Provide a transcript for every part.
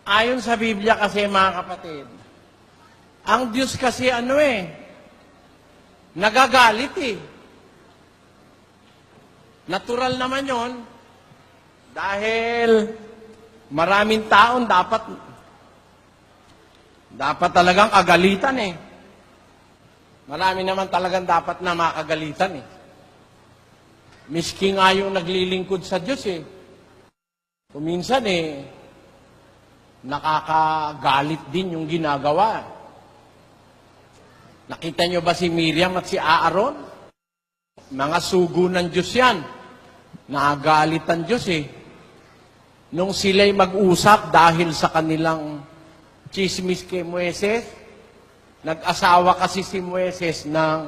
Ayon sa Biblia kasi, mga kapatid, ang Diyos kasi nagagalit eh. Natural naman yon dahil maraming taon dapat talagang agalitan eh. Marami naman talagang dapat na makagalitan eh. Miski nga yung naglilingkod sa Diyos eh. Kuminsan nakakagalit din yung ginagawa. Nakita nyo ba si Miriam at si Aaron? Mga sugo ng Diyos yan. Nakagalit ang Diyos eh. Nung sila'y mag-usap dahil sa kanilang chismis kay Moises, nag-asawa kasi si Moises ng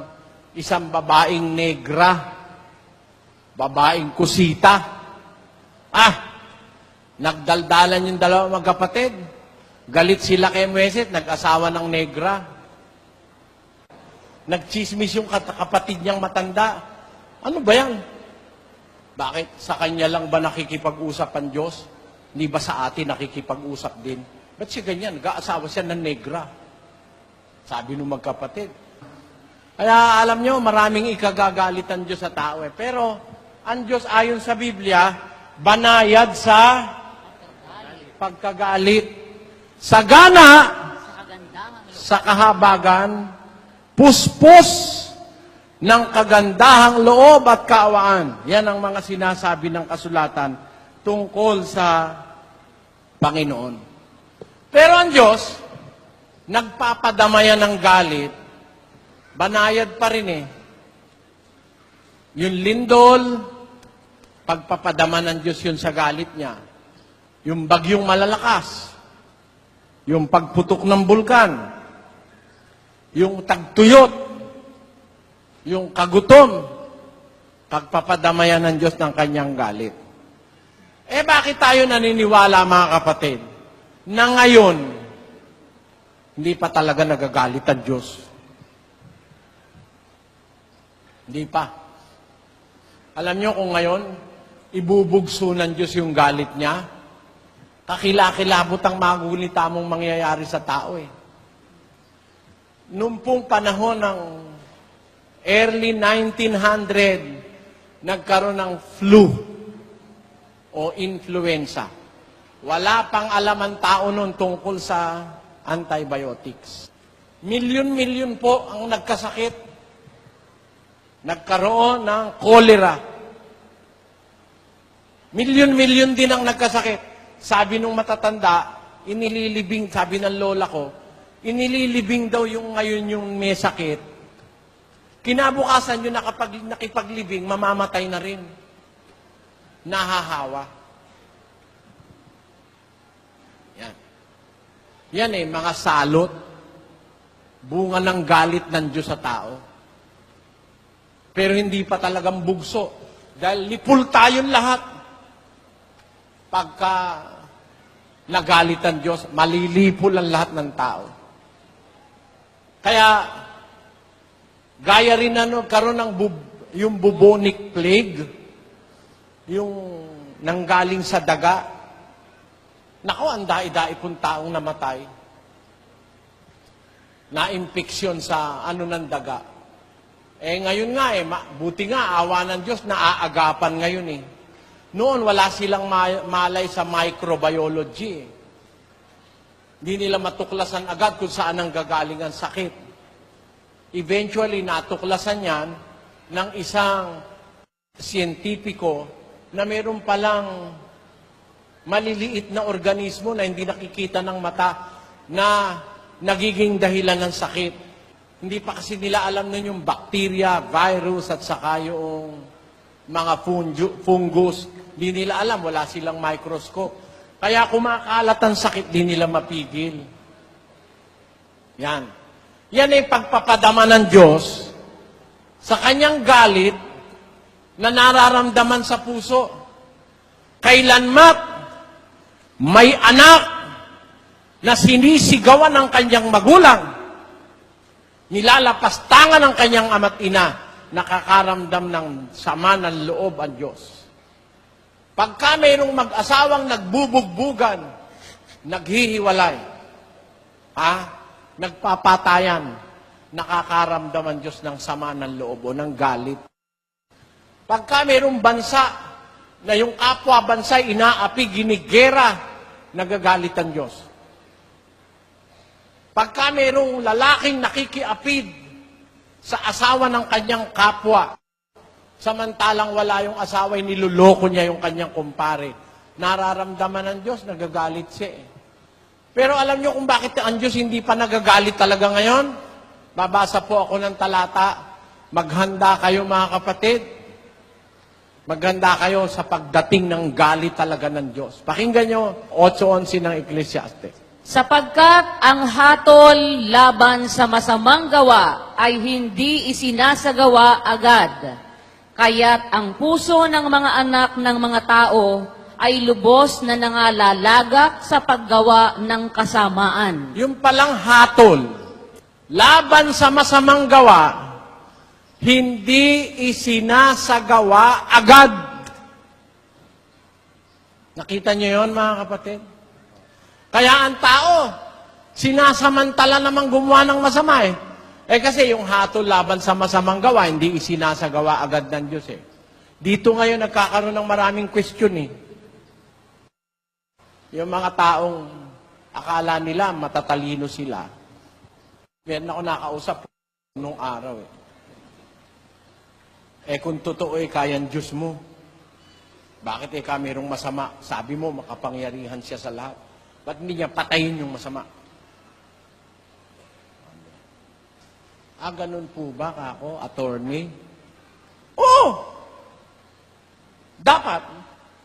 isang babaeng negra, babaeng kusita. Nagdaldalan yung dalawang magkapatid. Galit sila kay Moises, nag-asawa ng negra. Nagchismis yung kapatid niyang matanda. Ano ba yan? Bakit? Sa kanya lang ba nakikipag-usap ang Diyos? Hindi ba sa atin nakikipag-usap din? Ba't siya ganyan? Nag-aasawa siya ng negra. Sabi nung magkapatid. Kaya alam nyo, maraming ikagagalit ang Diyos sa tao eh. Pero ang Diyos ayon sa Biblia, banayad sa pagkagalit. Sagana sa kahabagan, puspos ng kagandahang loob at kaawaan. Yan ang mga sinasabi ng kasulatan tungkol sa Panginoon. Pero ang Diyos, nagpapadamayan ng galit, banayad pa rin eh. Yung lindol, pagpapadama ng Diyos yun sa galit niya. Yung bagyong malalakas, yung pagputok ng bulkan, yung tagtuyot, yung kagutom, pagpapadamayan ng Diyos ng kanyang galit. Bakit tayo naniniwala, mga kapatid, na ngayon, hindi pa talaga nagagalit ang Diyos? Hindi pa. Alam nyo kung ngayon, ibubugso ng Diyos yung galit niya, kakilakilabot ang magulita mong mangyayari sa tao eh. Noong pong panahon ng early 1900, nagkaroon ng flu o influenza. Wala pang alam ang tao noon tungkol sa antibiotics. Milyon-milyon po ang nagkasakit. Nagkaroon ng cholera. Milyon-milyon din ang nagkasakit. Sabi nung matatanda, inililibing, sabi ng lola ko, inililibing daw yung ngayon yung may sakit. Kinabukasan yun na kapag nakipaglibing, mamamatay na rin. Nahahawa. Yan mga salot, bunga ng galit ng Diyos sa tao. Pero hindi pa talagang bugso. Dahil lipul tayong lahat. Pagka nagalit ang Diyos, malilipol ang lahat ng tao. Kaya, gaya rin karoon ng yung bubonic plague, yung nanggaling sa daga. Nako, ang dai-dai pong taong namatay. Na-impeksyon sa ng daga. Ngayon nga buti nga, awa ng Diyos, naaagapan ngayon eh. Noon, wala silang malay sa microbiology. Hindi nila matuklasan agad kung saan ang gagaling ang sakit. Eventually, natuklasan yan ng isang siyentipiko na meron palang maliliit na organismo na hindi nakikita ng mata na nagiging dahilan ng sakit. Hindi pa kasi nila alam nun yung bacteria, virus, at saka yung mga fungus. Hindi nila alam, wala silang microscope. Kaya kumakalat ang sakit, di nila mapigil. Yan. Yan ay pagpapadama ng Diyos sa kanyang galit na nararamdaman sa puso. Kailanmat may anak na sinisigawan ng kanyang magulang, nilalapastangan ng kanyang ama't ina, nakakaramdam ng sama ng loob ang Diyos. Pagka mayroong mag-asawang nagbubugbugan, naghihiwalay, nagpapatayan, nakakaramdam ang Diyos ng sama ng loob o ng galit. Pagka mayroong bansa na yung kapwa bansa inaapi, ginigera, nagagalit ang Diyos. Pagka mayroong lalaking nakikiapid sa asawa ng kanyang kapwa, samantalang wala yung asawa, niluloko niya yung kanyang kumpare, nararamdaman ng Diyos, nagagalit siya eh. Pero alam niyo kung bakit ang Diyos hindi pa nagagalit talaga ngayon? Babasa po ako ng talata. Maghanda kayo mga kapatid. Maghanda kayo sa pagdating ng galit talaga ng Diyos. Pakinggan niyo 8:11 ng Ecclesiastes. Sapagkat ang hatol laban sa masamang gawa ay hindi isinasagawa agad. Kaya't ang puso ng mga anak ng mga tao ay lubos na nangalalagak sa paggawa ng kasamaan. Yung palang hatol, laban sa masamang gawa, hindi isinasagawa agad. Nakita niyo yon mga kapatid? Kaya ang tao, sinasamantala namang gumawa ng masama eh. Kasi yung hatol laban sa masamang gawa, hindi isinasagawa agad ng Diyos eh. Dito ngayon nagkakaroon ng maraming question eh. Yung mga taong akala nila matatalino sila. Meron ako nakausap nung araw eh. Kung totoo kayang Diyos mo, bakit ka mayroong masama? Sabi mo, makapangyarihan siya sa lahat. Ba't hindi niya patayin yung masama? Ganun po ba kako, attorney? Oo! Dapat,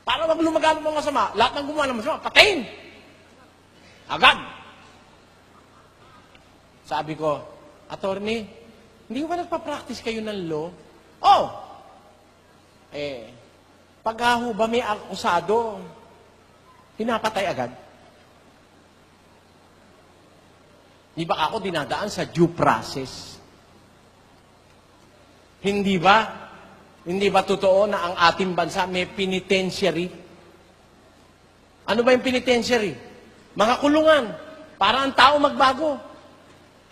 para wag lumagano ng masama, lahat ng gumawa ng masama, patayin! Agad! Sabi ko, attorney, hindi ba nagpa-practice kayo ng law? Oh! Pag ho ba may akusado, pinapatay agad? Di ba ako dinadaan sa due process? Hindi ba? Hindi ba totoo na ang ating bansa may penitentiary? Ano ba yung penitentiary? Mga kulungan. Para ang tao magbago.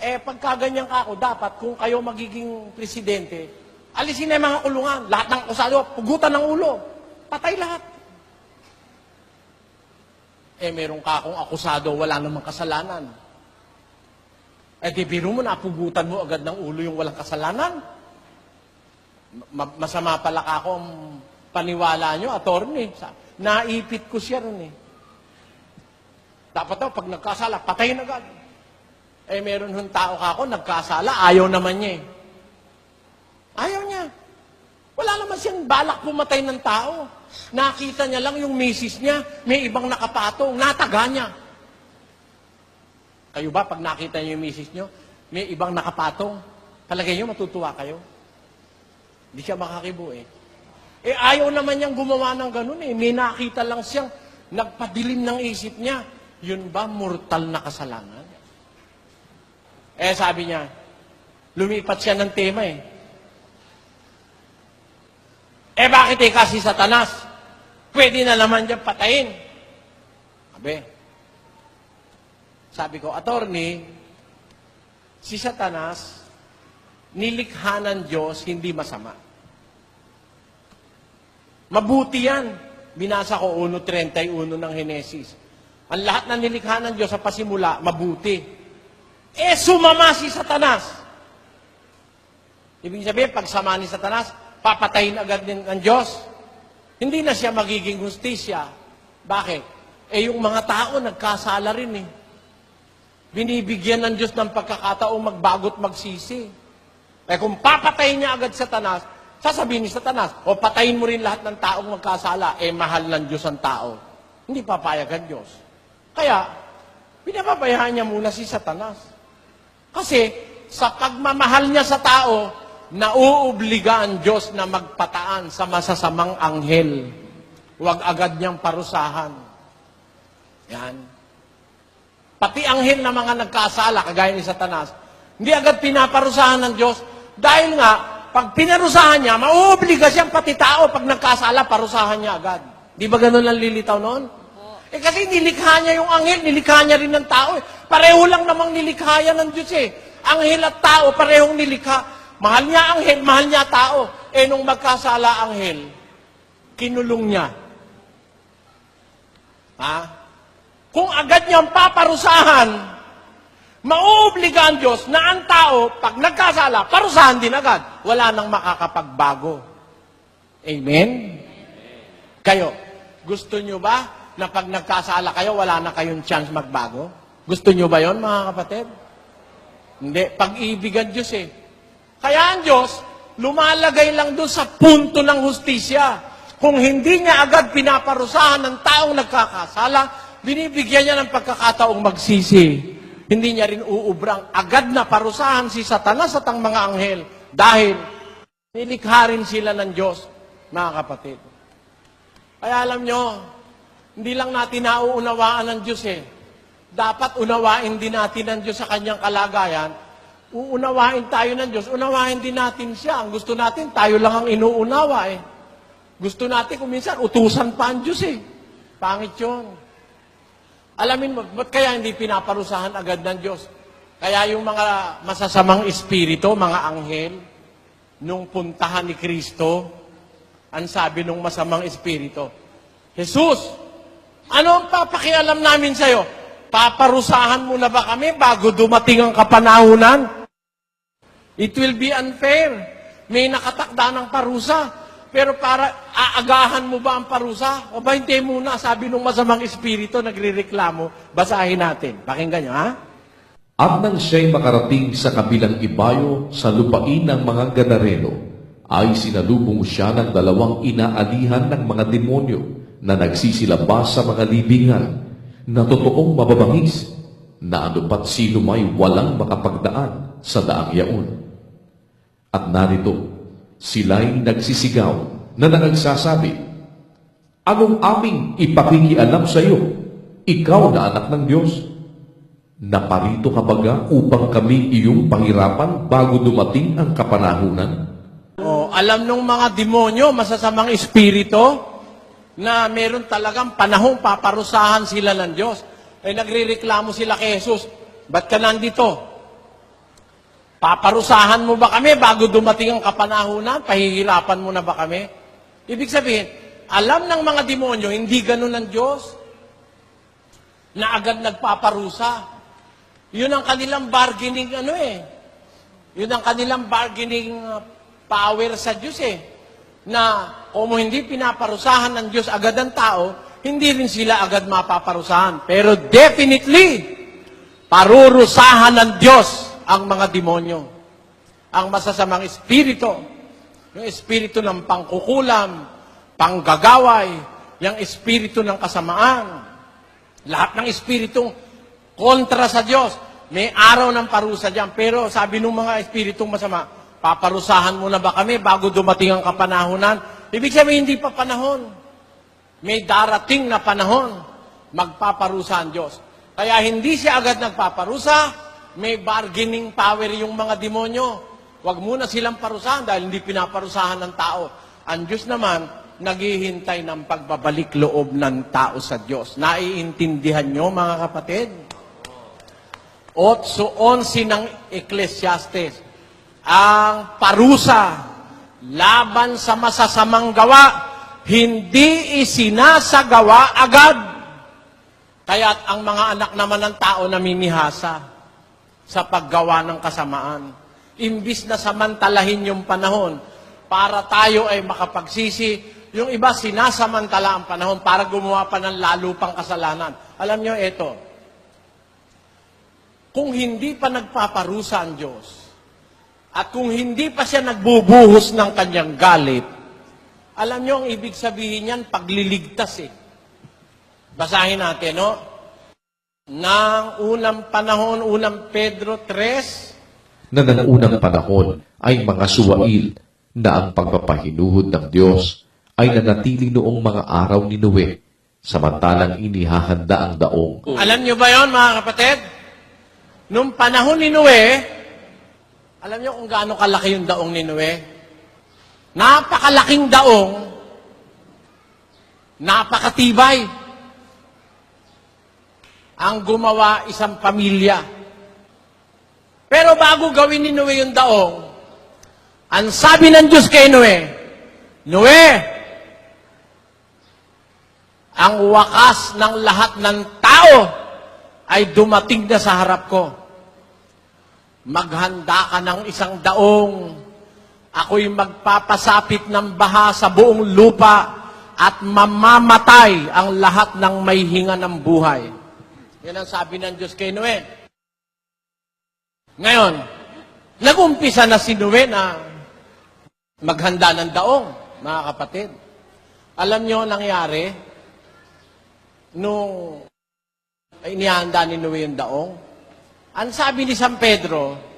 Pagka ganyan ka ako, dapat kung kayo magiging presidente, alisin na yung mga kulungan. Lahat ng akusado, pugutan ng ulo. Patay lahat. Meron ka akong akusado, wala namang kasalanan. Di biro mo, napugutan mo agad ng ulo yung walang kasalanan. Masama pala ka akong paniwala nyo, attorney. Naipit ko siya rin eh. Dapat daw, pag nagkasala, patayin agad. Meron hong tao ka ako, nagkasala, ayaw naman niya eh. Ayaw niya. Wala naman siyang balak pumatay ng tao. Nakita niya lang yung misis niya, may ibang nakapatong, nataga niya. Kayo ba, pag nakita niyo yung misis niyo, may ibang nakapatong, palagay niyo, matutuwa kayo? Hindi siya makakibo eh. Ayaw naman niyang gumawa ng ganun eh. May nakita lang siyang nagpadilim ng isip niya. Yun ba mortal na kasalanan? Sabi niya, lumipat siya ng tema eh. Bakit kasi Satanas? Pwede na naman dyan patayin. Sabi ko, attorney, si Satanas, nilikha ng Diyos, hindi masama. Mabuti yan. Binasa ko 1:31 ng Henesis. Ang lahat na nilikha ng Diyos sa pasimula, mabuti. Sumama si Satanas. Ibig sabihin, pag sama ni Satanas, papatayin agad ng Diyos. Hindi na siya magiging hustisya. Bakit? Yung mga tao, nagkasala rin eh. Binibigyan ng Diyos ng pagkakataong magbago't magsisi. Kung papatayin niya agad Satanas, sasabihin ni Satanas, patayin mo rin lahat ng taong magkasala, mahal ng Diyos ang tao. Hindi papayag ang Diyos. Kaya, pinapabayaan niya muna si Satanas. Kasi, sa pagmamahal niya sa tao, nauobliga ang Diyos na magpataan sa masasamang anghel. Huwag agad niyang parusahan. Yan. Pati anghel na mga nagkasala, kagaya ni Satanas, hindi agad pinaparusahan ng Diyos dahil nga, pag pinarusahan niya, mauobliga siyang pati tao pag nagkasala, parusahan niya agad. Di ba ganun ang lilitaw noon? Kasi nilikha niya yung anghel, nilikha niya rin ng tao. Pareho lang namang nilikha yan ng Diyos eh. Anghel at tao, parehong nilikha. Mahal niya anghel, mahal niya tao. Nung magkasala anghel, kinulong niya. Ha? Kung agad niyang paparusahan, mauobliga ang Diyos na ang tao, pag nagkasala, parusahan din agad. Wala nang makakapagbago. Amen? Kayo, gusto niyo ba na pag nagkasala kayo, wala na kayong chance magbago? Gusto niyo ba yon mga kapatid? Hindi. Pag-ibig ang Diyos eh. Kaya ang Diyos, lumalagay lang doon sa punto ng hustisya. Kung hindi niya agad pinaparusahan ng taong nagkakasala, binibigyan niya ng pagkakataong magsisi. Hindi niya rin uubrang agad na parusahan si Satanas at ang mga anghel dahil nilikha rin sila ng Diyos, mga kapatid. Kaya alam nyo, hindi lang natin nauunawaan ng Diyos eh. Dapat unawain din natin ang Diyos sa kanyang kalagayan. Uunawain tayo ng Diyos, unawain din natin siya. Ang gusto natin, tayo lang ang inuunawa eh. Gusto natin kung minsan, utusan pa ang Diyos eh. Pangit yun. Alamin mo, ba't kaya hindi pinaparusahan agad ng Diyos? Kaya yung mga masasamang espiritu, mga anghel, nung puntahan ni Kristo, ang sabi nung masamang espiritu, Jesus, ano ang papakialam namin sa'yo? Paparusahan mo na ba kami bago dumating ang kapanahunan? It will be unfair. May nakatakda ng parusa. Pero para aagahan mo ba ang parusa? O ba hindi muna, sabi nung masamang espiritu, nagrereklamo. Basahin natin. Pakinggan nyo, ha? At nang siya'y makarating sa kabilang ibayo sa lupain ng mga Gadareno, ay sinalubong siya ng dalawang inaalihan ng mga demonyo na nagsisilabas sa mga libingan, na totoong mababangis, na anupat sino may walang makapagdaan sa daang yaon. At narito, sila'y nagsisigaw na nagsasabi, anong aming ipakikialam sa iyo, ikaw na anak ng Diyos? Naparito ka baga upang kami iyong pahirapan bago dumating ang kapanahunan? Alam nung mga demonyo, masasamang espiritu, na meron talagang panahong paparusahan sila ng Diyos. Nagrereklamo sila kay Jesus, ba't ka nandito? Paparusahan mo ba kami bago dumating ang kapanahunan? Pahihirapan mo na ba kami? Ibig sabihin, alam ng mga demonyo, hindi ganun ng Diyos, na agad nagpaparusa. Yun ang kanilang bargaining, yun ang kanilang bargaining power sa Diyos na kung hindi pinaparusahan ng Diyos agad ang tao, hindi rin sila agad mapaparusahan. Pero definitely, parurusahan ng Diyos ang mga demonyo. Ang masasamang espiritu, yung espiritu ng pangkukulam, panggagaway, yung espiritu ng kasamaan, lahat ng espiritong kontra sa Diyos, may araw ng parusa diyan. Pero sabi ng mga espiritong masama, paparusahan mo na ba kami bago dumating ang kapanahunan? Ibig sabihin, hindi pa panahon. May darating na panahon, magpaparusa ang Diyos. Kaya hindi siya agad nagpaparusa, may bargaining power yung mga demonyo. Huwag muna silang parusahan dahil hindi pinaparusahan ng tao. Ang Diyos naman, naghihintay ng pagbabalik loob ng tao sa Diyos. Naiintindihan nyo, mga kapatid? 8:11 ng Ecclesiastes. Ang parusa laban sa masasamang gawa, hindi isinasagawa agad. Kaya't ang mga anak naman ng tao namimihasa sa paggawa ng kasamaan. Imbis na samantalahin yung panahon para tayo ay makapagsisi, yung iba sinasamantala ang panahon para gumawa pa ng lalo pang kasalanan. Alam nyo, ito, kung hindi pa nagpaparusa ang Diyos, at kung hindi pa siya nagbubuhos ng kanyang galit, alam nyo ang ibig sabihin yan, pagliligtas Basahin natin, no? Nang unang panahon, unang Pedro 3, na ng unang panahon ay mga suwail na ang pagpapahinuhod ng Diyos ay nanatili noong mga araw ni Noe, samantalang inihahanda ang daong. Alam nyo ba yon mga kapatid? Nung panahon ni Noe, alam nyo kung gaano kalaki yung daong ni Noe? Napakalaking daong, napakatibay. ang gumawa isang pamilya. Pero bago gawin ni Noe yung daong, ang sabi ng Diyos kay Noe, Noe, ang wakas ng lahat ng tao ay dumating na sa harap ko. Maghanda ka ng isang daong. Ako'y magpapasapit ng baha sa buong lupa at mamamatay ang lahat ng may hinga ng buhay. Yan ang sabi ng Diyos kay Noe. Ngayon, nag-umpisa na si Noe na maghanda ng daong, mga kapatid. Alam nyo nangyari, nung inihanda ni Noe yung daong, ang sabi ni San Pedro,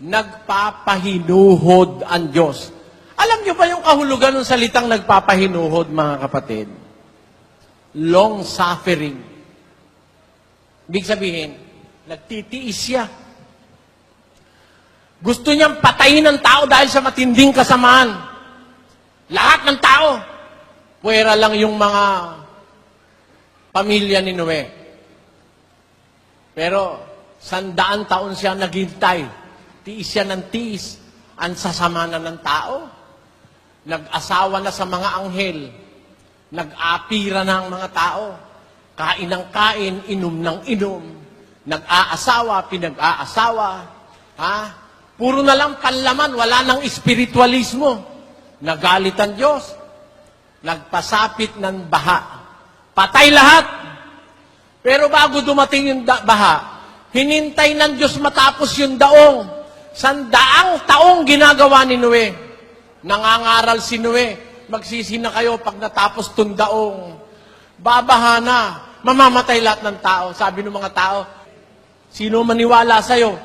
nagpapahinuhod ang Diyos. Alam nyo ba yung kahulugan ng salitang nagpapahinuhod, mga kapatid? Long suffering. Ibig sabihin, nagtitiis siya. Gusto niyang patayin ng tao dahil sa matinding kasamaan. Lahat ng tao. Puwera lang yung mga pamilya ni Noe. Pero, 100 taon siya naghintay. Tiis siya ng tiis. Ang sasama na ng tao. Nag-asawa na sa mga anghel. Nag-apira na ang mga tao. Kain ng kain, inom ng inom. Nag-aasawa, pinag-aasawa. Ha? Puro na lang panlaman, wala nang espiritualismo. Nagalit ang Diyos. Nagpasapit ng baha. Patay lahat. Pero bago dumating yung baha, hinintay ng Diyos matapos yung daong. 100 taong ginagawa ni Noe. Nangangaral si Noe, magsisi na kayo pag natapos tong daong. Babaha na, mamamatay lahat ng tao. Sabi ng mga tao, sino maniwala sa'yo?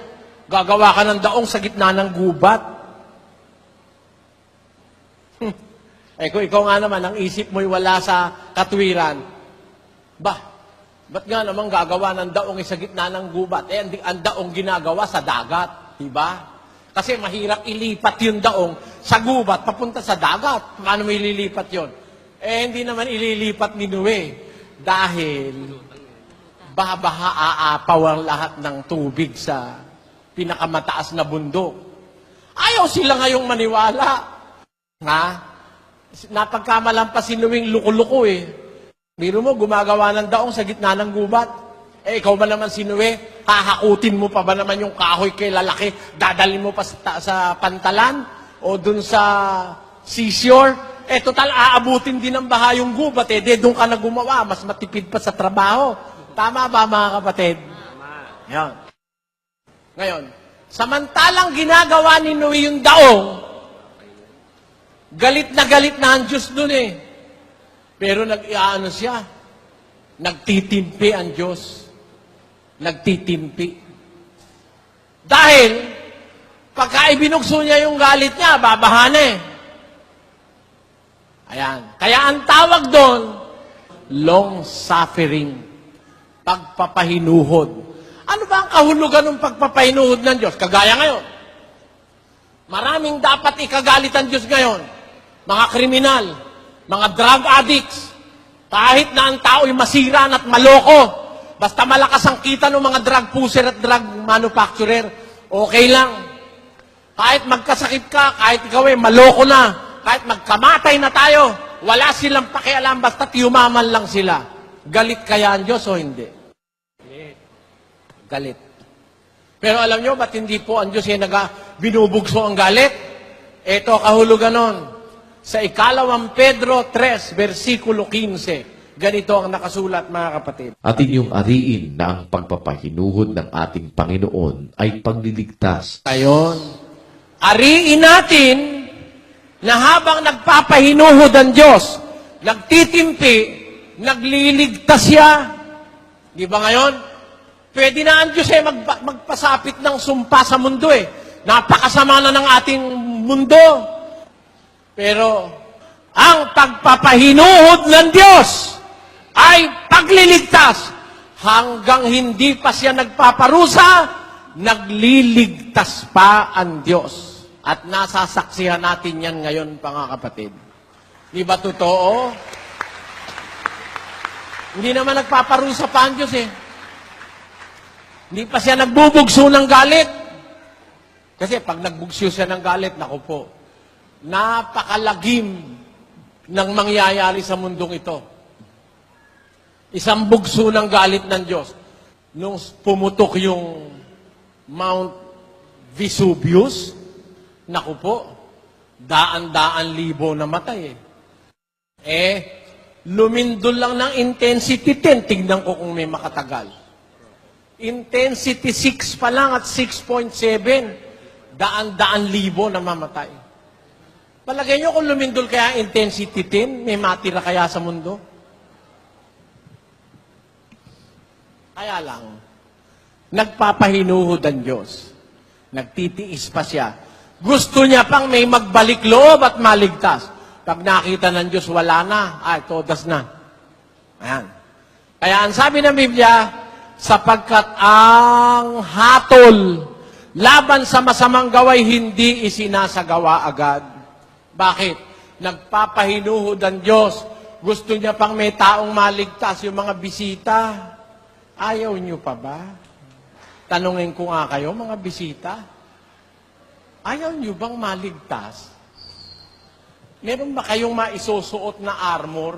Gagawa ka ng daong sa gitna ng gubat. Kung ikaw nga naman, ang isip mo'y wala sa katwiran, ba't nga naman gagawa ng daong sa gitna ng gubat? Ang daong ginagawa sa dagat, diba? Kasi mahirap ilipat yung daong sa gubat, papunta sa dagat. Paano mo ililipat yun? Hindi naman ililipat ni Noe. Dahil, babaha aapaw ang lahat ng tubig sa pinakamataas na bundok. Ayaw sila ngayong maniwala. Ha? Napagkamalan pa si Noeng luko-luko eh. Biro mo, gumagawa ng daong sa gitna ng gubat. Ikaw ba naman si Noe, hahakutin mo pa ba naman yung kahoy kay lalaki, dadalhin mo pa sa pantalan o dun sa seashore? Total, aabutin din ng baha yung gubat doon ka na gumawa, mas matipid pa sa trabaho. Tama ba, mga kapatid? Tama. Yan. Ngayon, samantalang ginagawa ni Noe yung daong, galit na ang Diyos dun eh. Pero nag-iano siya, nagtitimpi ang Diyos. Nagtitimpi. Dahil, pagka ibinukso niya yung galit niya, babahan eh. Ayan. Kaya ang tawag doon, long suffering. Pagpapahinuhod. Ano ba ang kahulugan ng pagpapahinuhod ng Diyos? Kagaya ngayon. Maraming dapat ikagalit ang Diyos ngayon. Mga kriminal, mga drug addicts, kahit na ang tao'y masira at maloko, basta malakas ang kita ng mga drug pusher at drug manufacturer, okay lang. Kahit magkasakit ka, kahit ikaw maloko na, kahit magkamatay na tayo, wala silang pakialam, basta yumaman lang sila. Galit kaya ang Diyos o hindi? Galit. Pero alam nyo, ba't hindi po ang Diyos binubugso ang galit? Ito kahulugan nun. Sa 2 Pedro 3, versikulo 15, ganito ang nakasulat, mga kapatid. At inyong ariin na ang pagpapahinuhod ng ating Panginoon ay pagliligtas. Ayon. Ariin natin na habang nagpapahinuhod ang Diyos, nagtitimpi, nagliligtas siya. Di ba ngayon? Pwede na ang Diyos magpasapit ng sumpa sa mundo eh. Napakasama na ng ating mundo. Pero, ang pagpapahinuhod ng Diyos ay pagliligtas. Hanggang hindi pa siya nagpaparusa, nagliligtas pa ang Diyos. At nasasaksihan natin yan ngayon, mga kapatid. Di ba totoo? Hindi naman nagpaparusa pa ang Diyos eh. Hindi pa siya nagbubugso ng galit. Kasi pag nagbugso siya ng galit, naku po, napakalagim ng mangyayari sa mundong ito. Isang bugso ng galit ng Diyos. Nung pumutok yung Mount Vesuvius, naku po, daan-daan libo na matay lumindol lang ng intensity 10. Tignan ko kung may makatagal. Intensity 6 pa lang at 6.7. Daan-daan libo na mamatay. Palagay nyo kung lumindol kaya intensity 10, may matira kaya sa mundo? Kaya lang, nagpapahinuhod ang Diyos. Nagtitiis pa siya. Gusto niya pang may magbalik loob at maligtas. Pag nakita ng Diyos, wala na. Todas na. Ayan. Kaya ang sabi ng Biblia, sapagkat ang hatol laban sa masamang gaway hindi isinasagawa agad. Bakit? Nagpapahinuhod ang Diyos. Gusto niya pang may taong maligtas, yung mga bisita. Ayaw niyo pa ba? Tanungin ko nga kayo, mga bisita. Ayaw niyo bang maligtas? Meron ba kayong maisusuot na armor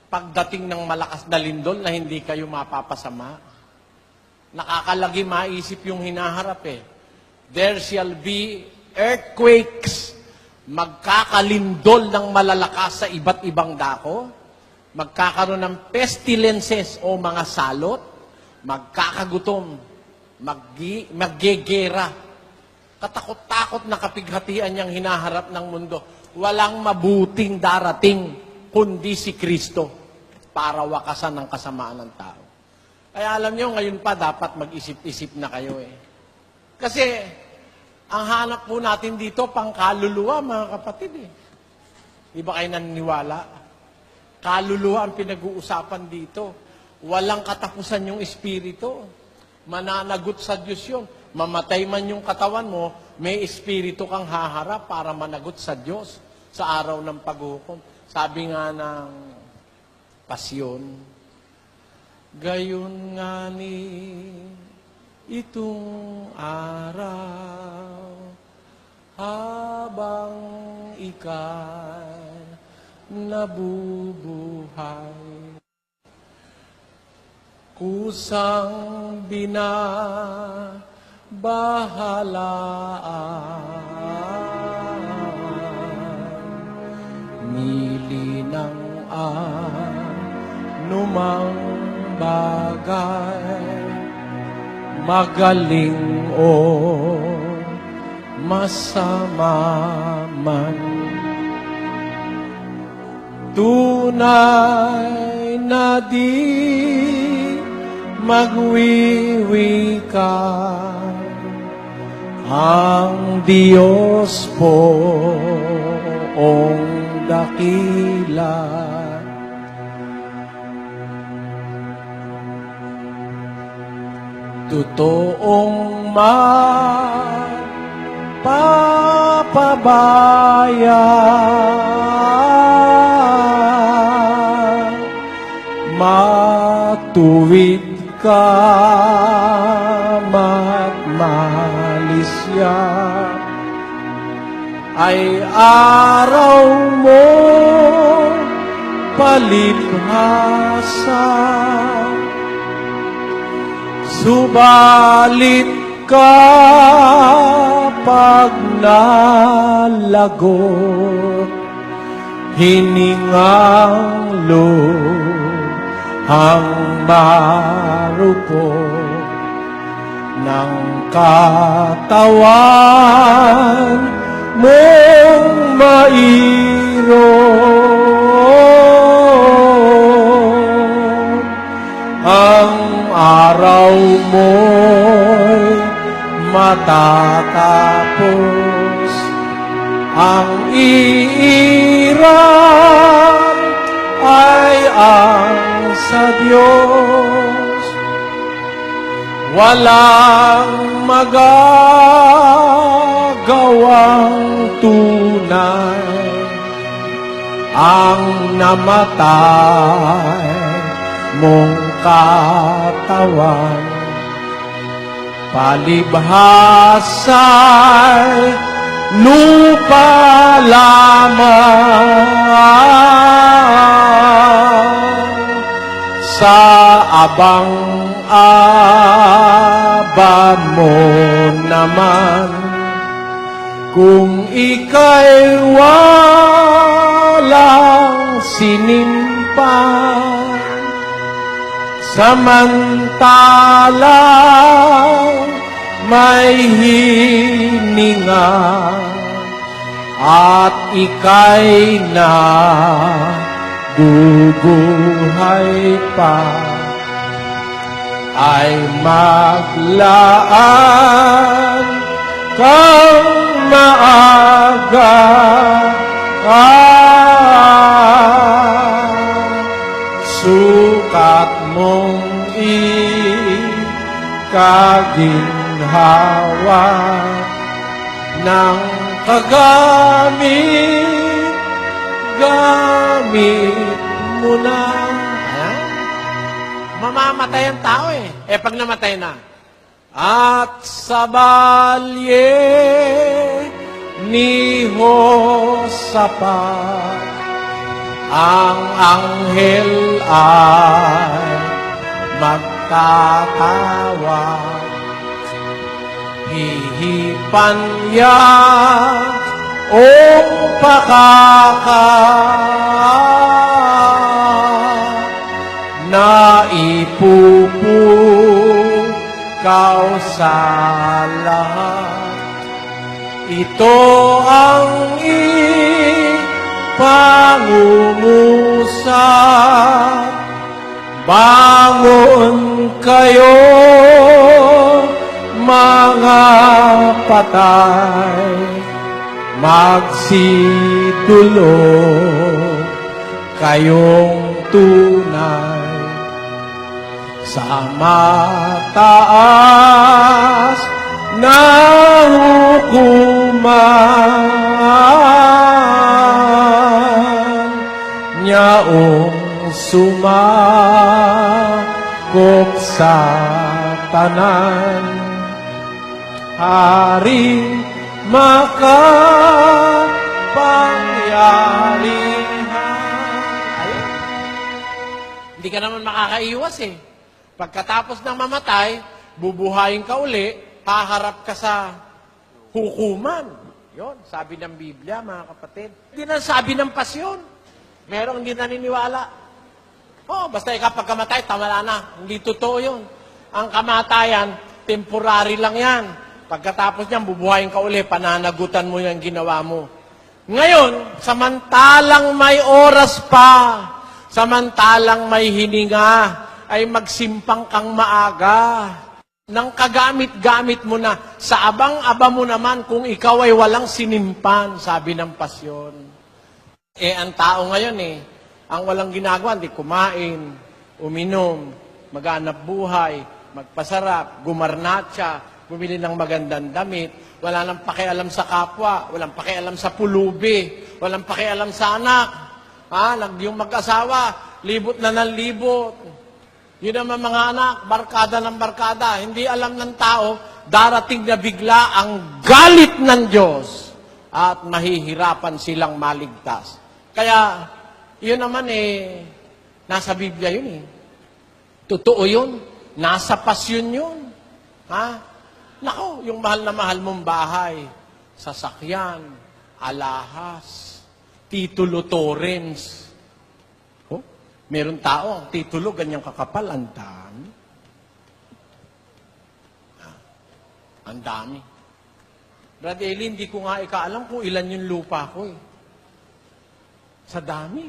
pagdating ng malakas na lindol na hindi kayo mapapasama? Nakakalagi maisip yung hinaharap There shall be earthquakes. Magkakalindol ng malalakas sa iba't ibang dako. Magkakaroon ng pestilences o mga salot. Magkakagutom. Maggegera. Katakot-takot na kapighatian niyang hinaharap ng mundo. Walang mabuting darating kundi si Kristo para wakasan ng kasamaan ng tao. Kaya alam niyo, ngayon pa dapat mag-isip-isip na kayo Kasi, ang hanap po natin dito, pangkaluluwa, mga kapatid Di ba kayo naniniwala? Kaluluwa ang pinag-uusapan dito. Walang katapusan yung espiritu. Mananagot sa Diyos yun. Mamatay man yung katawan mo, may espiritu kang haharap para managot sa Diyos sa araw ng paghukom. Sabi nga ng pasyon, gayon nga ni itong araw habang ika'y nabubuhay. Kusang binabahalaan, nilinang anumang bagay, magaling o masama man. Tunay na di magwiwika ang Diyos poong dakila. Totoong magpapabaya, matuwid ka magmalisya, ay araw mo palibhasa. Subalit kapag nalagot, hiningang ang marupok ng katawan mong mairon. Ang araw mo'y matatapos, ang iirang ay ang sa Diyos. Walang magagawang tunay ang namatay mong katawan. palibhasa'y lupa lamang sa abang-abang mo naman kung ika'y walang sinimpan samantalang may hininga at ika'y bubuhay pa ay maglaan kang maaga sukat mong ikaginhawa ng gamit mo na. Mamamatay ang tao eh. Pag namatay na. At sa balye ni Josaphat, ang anghel ay magtatawa. Hihipan yan o pakaka na ipupukaw sa lahat. Ito ang ipangungusap. Bangon kayo, mga patay, magsidulog kayong tunay sa mataas na hukuman niyaong sumakop sa tanan hari makapangyarihan. Ayun. Hindi ka naman makakaiwas eh. Pagkatapos ng mamatay, bubuhayin ka uli, haharap ka sa hukuman. Yon, sabi ng Biblia, mga kapatid. Hindi na sabi ng pasyon. Merong hindi naniniwala. Basta ikaw pagkamatay, tama na. Hindi totoo yun. Ang kamatayan, temporary lang yan. Pagkatapos niyan, bubuhayin ka uli, pananagutan mo yung ginawa mo. Ngayon, samantalang may oras pa, samantalang may hininga, ay magsimpang kang maaga. Nang kagamit-gamit mo na, sa abang-aba mo naman kung ikaw ay walang sinimpan, sabi ng pasyon. Ang tao ngayon ang walang ginagawa, hindi kumain, uminom, maghanap buhay, magpasarap, gumarnatsa, bumili ng magandang damit, wala nang pakialam sa kapwa, walang pakialam sa pulubi, walang pakialam sa anak. Yung mag-asawa, libot na ng libot. Yun naman mga anak, barkada ng barkada. Hindi alam ng tao, darating na bigla ang galit ng Diyos at mahihirapan silang maligtas. Kaya, yun naman nasa Biblia yun Totoo yun. Nasa pasyon yun. Nako, yung mahal na mahal mong bahay, sasakyan, alahas, titulo torrents. Meron tao, ang titulo, ganyang kakapal, ang dami. Ang dami. Brad Eli, hindi ko nga ikaalam kung ilan yung lupa ko Sa dami.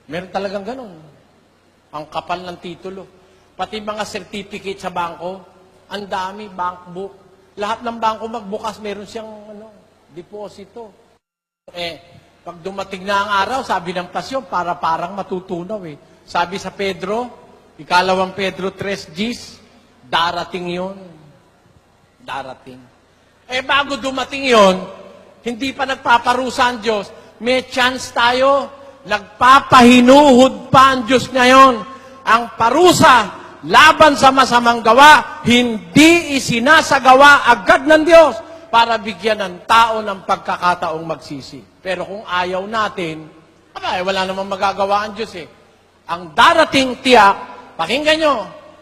Meron talagang ganon. Ang kapal ng titulo. Pati mga certificate sa bangko, ang dami, bank book. Lahat ng bangko magbukas, meron siyang deposito. Pag dumating na ang araw, sabi ng pasyon, parang matutunaw Sabi sa Pedro, ikalawang Pedro 3:10, darating yon. Darating. Bago dumating yon, hindi pa nagpaparusa ang Diyos, may chance tayo, nagpapahinuhod pa ang Diyos ngayon. Ang parusa laban sa masamang gawa, hindi isinasagawa agad ng Diyos para bigyan ng tao ng pagkakataong magsisi. Pero kung ayaw natin, wala namang magagawa ang Diyos eh. Ang darating tiyak, pakinggan nyo,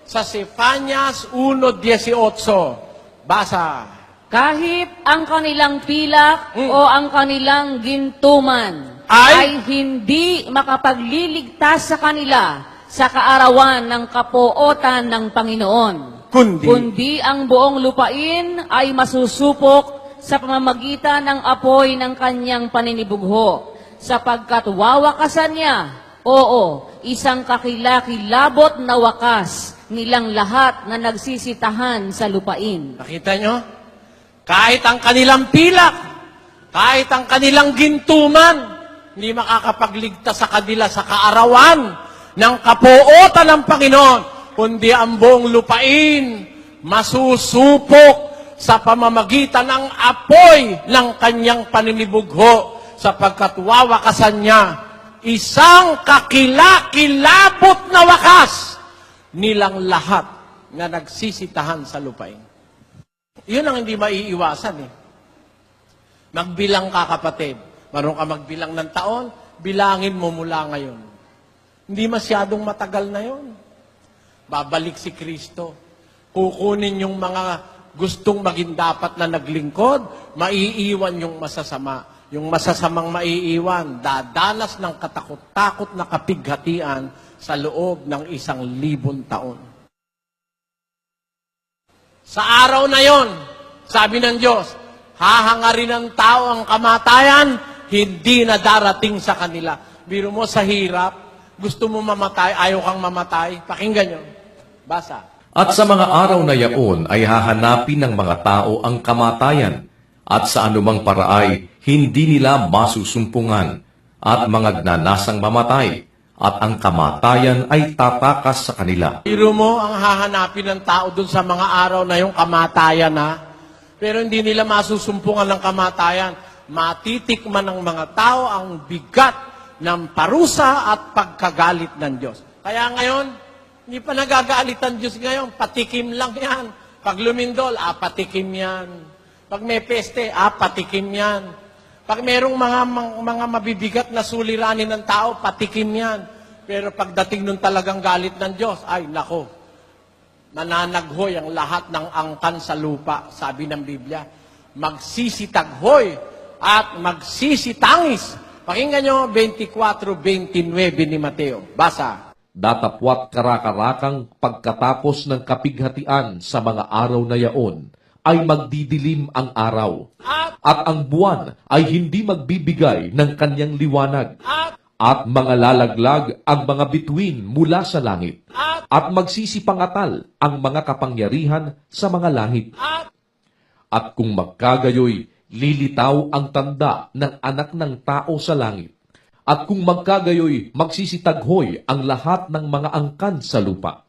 sa Sefanias 1:18, basa. Kahit ang kanilang pilak o ang kanilang gintuman Ay hindi makapagliligtas sa kanila sa kaarawan ng kapuotan ng Panginoon. Kundi ang buong lupain ay masusupok sa pamamagitan ng apoy ng kanyang paninibugho, sapagkat wawakasan niya, oo, isang kakilakilabot na wakas nilang lahat na nagsisitahan sa lupain. Nakita nyo? Kahit ang kanilang pilak, kahit ang kanilang gintuman, hindi makakapagligtas sa kanila sa kaarawan ng kapuotan ng Panginoon, kundi ang buong lupain masusupok sa pamamagitan ng apoy ng kanyang paninibugho, sapagkat wawakasan niya isang kakilakilabot na wakas nilang lahat na nagsisitahan sa lupain. Yun ang hindi maiiwasan eh. Magbilang ka, kapatid. Marunong ka magbilang ng taon, bilangin mo mula ngayon. Hindi masyadong matagal na yon. Babalik si Kristo. Kukunin yung mga gustong maging dapat na naglingkod, maiiwan yung masasama. Yung masasamang maiiwan, dadanas ng katakot-takot na kapighatian sa loob ng 1,000 taon. Sa araw na yon, sabi ng Diyos, hahangarin ng tao ang kamatayan, hindi na darating sa kanila. Biro mo sa hirap, gusto mo mamatay, ayaw kang mamatay, pakinggan nyo. Basa. At sa mga araw na yaon ay hahanapin ng mga tao ang kamatayan, at sa anumang paraay hindi nila masusumpungan, at mga gnanasang mamatay, at ang kamatayan ay tatakas sa kanila. Biro mo ang hahanapin ng tao dun sa mga araw na yung kamatayan na, pero hindi nila masusumpungan ng kamatayan. Matitikman ng mga tao ang bigat ng parusa at pagkagalit ng Diyos. Kaya ngayon, hindi pa nagagalit ang Diyos ngayon, patikim lang yan. Pag lumindol, patikim yan. Pag may peste, patikim yan. Pag merong mga mabibigat na suliranin ng tao, patikim yan. Pero pagdating nun talagang galit ng Diyos, ay nako, mananaghoy ang lahat ng angkan sa lupa, sabi ng Biblia. Magsisitaghoy at magsisitangis. Pakinggan nyo, 24:29 ni Mateo. Basa. Datapwat karakarakang pagkatapos ng kapighatian sa mga araw na yaon, ay magdidilim ang araw, at ang buwan ay hindi magbibigay ng kanyang liwanag, at mga lalaglag ang mga bituin mula sa langit, at magsisipangatal ang mga kapangyarihan sa mga langit. At kung magkagayoy, lilitaw ang tanda ng anak ng tao sa langit. At kung magkagayoy, magsisitaghoy ang lahat ng mga angkan sa lupa.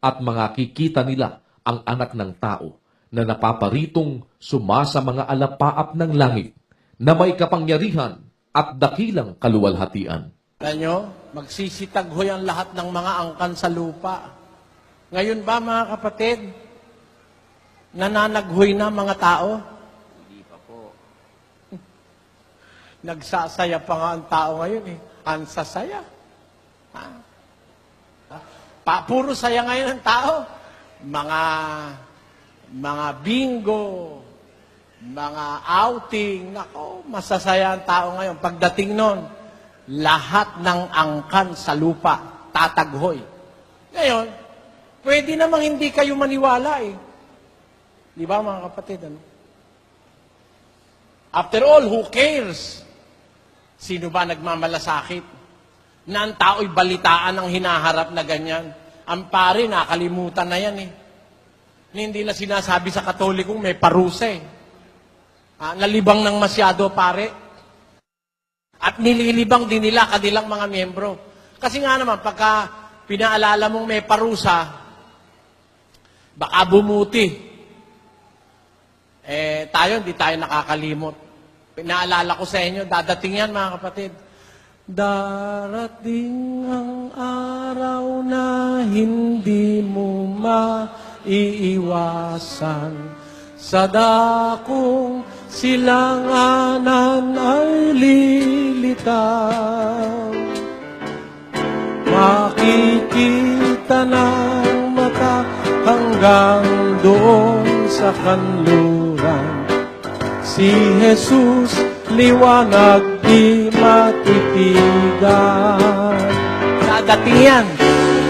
At makikita nila ang anak ng tao na napaparitong sumasa mga alapaap ng langit, na may kapangyarihan at dakilang kaluwalhatian. Alam nyo, magsisitaghoy ang lahat ng mga angkan sa lupa. Ngayon ba, mga kapatid, nananaghoy na mga tao? Hindi pa po. Nagsasaya pa nga ang tao ngayon eh. Ang sasaya. Puro saya ngayon ang tao. Mga bingo, mga outing, nako, masasaya ang tao ngayon. Pagdating nun, lahat ng angkan sa lupa, tataghoy. Ngayon, pwede namang hindi kayo maniwala eh. Di ba mga kapatid? Ano? After all, who cares? Sino ba nagmamalasakit? Na ang tao'y balitaan ang hinaharap na ganyan. Ang pare, nakalimutan na yan eh. Hindi na sinasabi sa Katolikong may parusa eh. Nalibang ng masyado, pare. At nililibang din nila kanilang mga miyembro. Kasi nga naman, pagka pinaalala mong may parusa, baka bumuti. Tayo, hindi tayo nakakalimot. Pinaalala ko sa inyo, dadating yan mga kapatid. Darating ang araw na hindi mo maiiwasan. Sa dakong silanganan ay lilitaw. Makikita ng mata hanggang doon sa kanluran. Si Jesus, liwanag di matitigan. Dadating yan.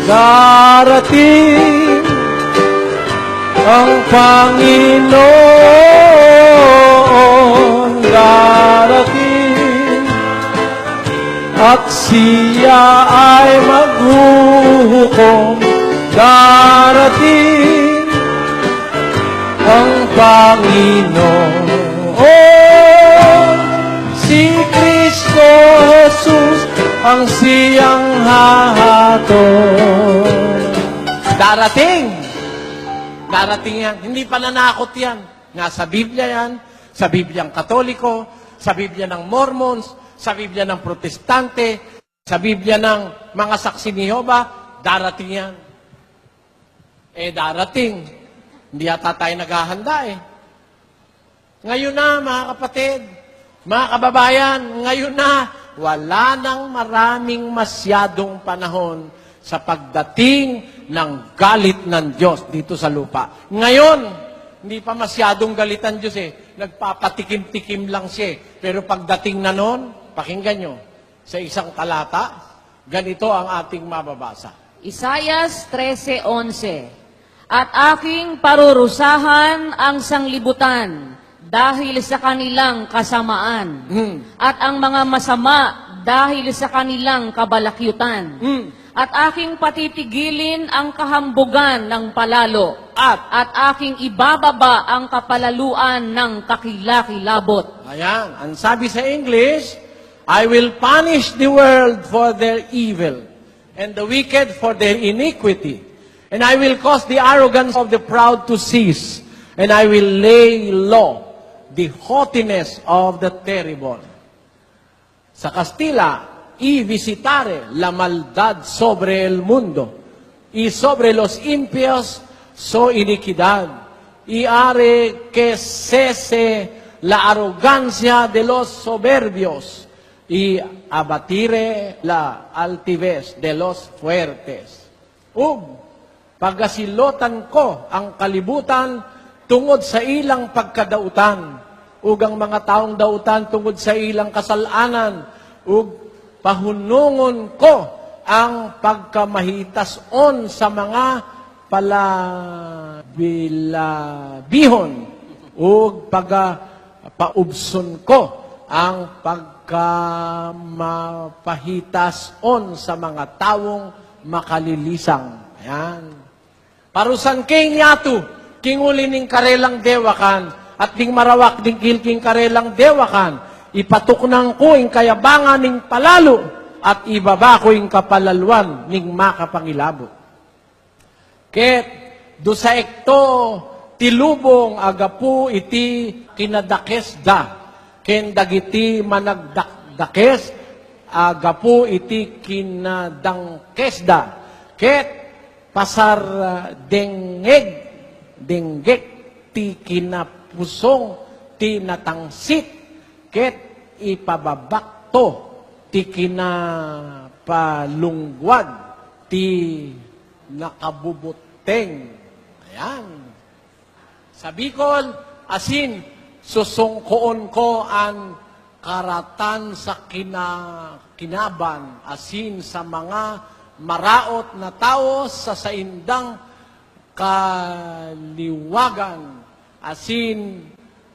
Darating ang Panginoon. Darating at siya ay maghuhukom. Darating ang Panginoon. Si Kristo Jesus ang siyang hahatol. Darating. Darating yan. Hindi pananakot yan. Nasa Biblia yan, sa Bibliang Katoliko, sa Biblia ng Mormons, sa Biblia ng Protestante, sa Biblia ng mga saksi ni Jehovah, darating yan. Darating. Hindi yata tayo naghahanda Ngayon na, mga kapatid, mga kababayan, ngayon na, wala nang maraming masyadong panahon sa pagdating ng galit ng Diyos dito sa lupa. Ngayon, hindi pa masyadong galit ang Diyos Nagpapatikim-tikim lang siya. Pero pagdating na noon, pakinggan nyo, sa isang talata, ganito ang ating mababasa. Isayas 13:11. At aking parurusahan ang sanglibutan dahil sa kanilang kasamaan. At ang mga masama dahil sa kanilang kabalakyutan. At aking patitigilin ang kahambugan ng palalo. At aking ibababa ang kapalaluan ng kakilakilabot. Ayan, ang sabi sa English, I will punish the world for their evil, and the wicked for their iniquity. And I will cause the arrogance of the proud to cease, and I will lay low the haughtiness of the terrible. Sa Kastila, y visitare la maldad sobre el mundo, y sobre los impios su iniquidad, y haré que cese la arrogancia de los soberbios, y abatire la altivez de los fuertes. Pagasilotan ko ang kalibutan tungod sa ilang pagkadautan, ug ang mga taong dautan tungod sa ilang kasalanan, ug pahunungon ko ang pagkamahitason sa mga palabilabihon, ug paubson ko ang pagkamapahitason sa mga taong makalilisang. Ayan. Parusan king yatu, king ulining karelang dewakan, at ding marawak ding kilking karelang dewakan, ipatuknang ko ing kayabangan ning palalo, at ibaba ko ing kapalaluan ning makapangilabo. Ket, do sa ekto, tilubong agapu iti kinadakesda, ken dagiti managdakdakes, agapu iti kinadangkesda, ket pasar denggek ti kinapusong ti natangsit, ket ipababakto ti kinapalungwad ti nakabubuteng. Ayan. Sa Bicol, asin, susungkoon ko ang karatan sa kinaban, asin sa mga maraot na tao sa saindang kaliwagan, asin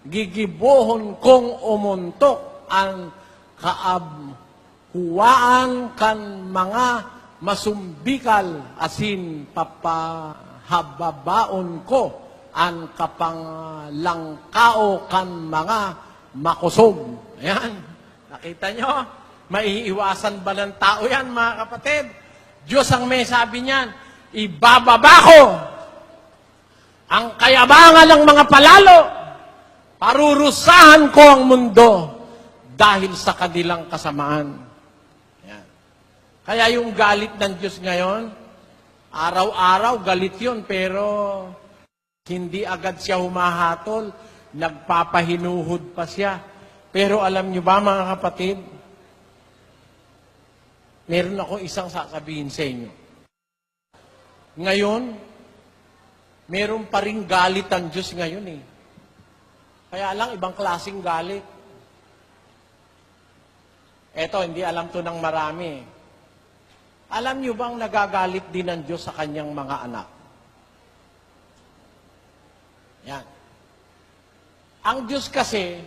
gigibohon kong umuntok ang kaabhuwaan kan mga masumbikal, asin papahababaon ko ang kapanglangkao kan mga makusog. Ayan. Nakita nyo? Maiiwasan ba ng tao yan, mga kapatid? Diyos ang may sabi niyan, ibababa ko ang kayabangan ng mga palalo, parurusahan ko ang mundo dahil sa kanilang kasamaan. Yan. Kaya yung galit ng Diyos ngayon, Araw-araw, galit yun, pero hindi agad siya humahatol. Nagpapahinuhod pa siya. Pero alam nyo ba, mga kapatid, meron ako isang sasabihin sa inyo. Ngayon, meron pa rin galit ang Diyos ngayon eh. Kaya lang, ibang klaseng galit. Eto, hindi alam to ng marami eh. Alam nyo bang nagagalit din ang Diyos sa kanyang mga anak? Yan. Ang Diyos kasi,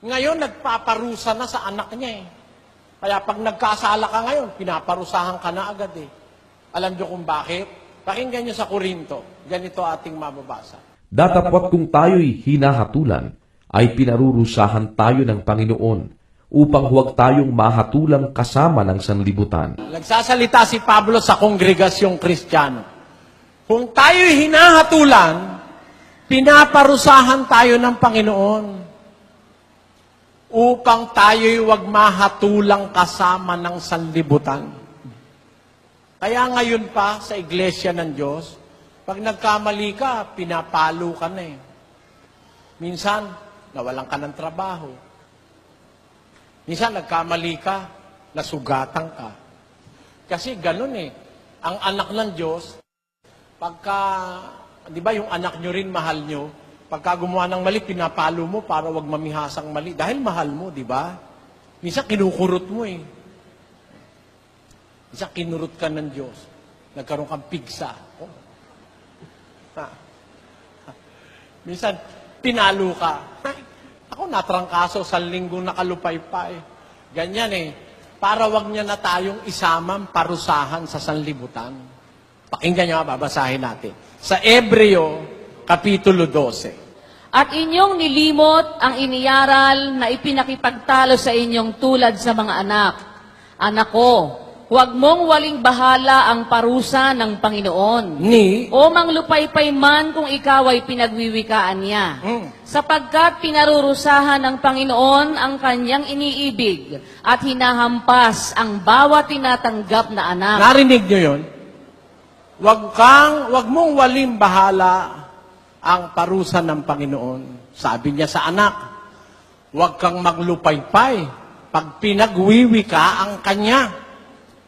ngayon nagpaparusa na sa anak niya eh. Kaya pag nagkasala ka ngayon, pinaparusahan ka na agad eh. Alam nyo kung bakit? Pakinggan nyo sa Korinto. Ganito ating mababasa. Datapwat kung tayo'y hinahatulan, ay pinarurusahan tayo ng Panginoon upang huwag tayong mahatulang kasama ng sanlibutan. Nagsasalita si Pablo sa kongregasyong Kristiyano. Kung tayo'y hinahatulan, pinaparusahan tayo ng Panginoon upang tayo'y huwag mahatulang kasama ng sanlibutan. Kaya ngayon pa sa iglesia ng Diyos, pag nagkamali ka, pinapalo ka na eh. Minsan, nawalan ka ng trabaho. Minsan, nagkamali ka, nasugatan ka. Kasi ganun eh. Ang anak ng Diyos, pagka, di ba yung anak nyo rin mahal nyo, pagka gumawa ng mali, pinapalo mo para wag mamihasang mali. Dahil mahal mo, di ba? Minsan, kinukurot mo eh. Minsan, kinurot ka ng Diyos. Nagkaroon kang pigsa. Oh. Minsan, pinalo ka. Ako natrangkaso sa linggong nakalupay-pay. Ganyan eh. Para wag niya na tayong isamang parusahan sa sanlibutan. Pakinggan niyo, babasahin natin. Sa Ebreo, Kapitulo 12. At inyong nilimot ang iniyaral na ipinakipagtalo sa inyong tulad sa mga anak. Anak ko, huwag mong waling bahala ang parusa ng Panginoon. O manglupaypay man kung ikaw ay pinagwiwikaan niya. Sapagkat pinarurusahan ng Panginoon ang kanyang iniibig at hinahampas ang bawat tinatanggap na anak. Narinig niyo yun? Wag mong waling bahala ang parusa ng Panginoon. Sabi niya sa anak, huwag kang maglupaypay pag pinagwiwi ka ang kanya.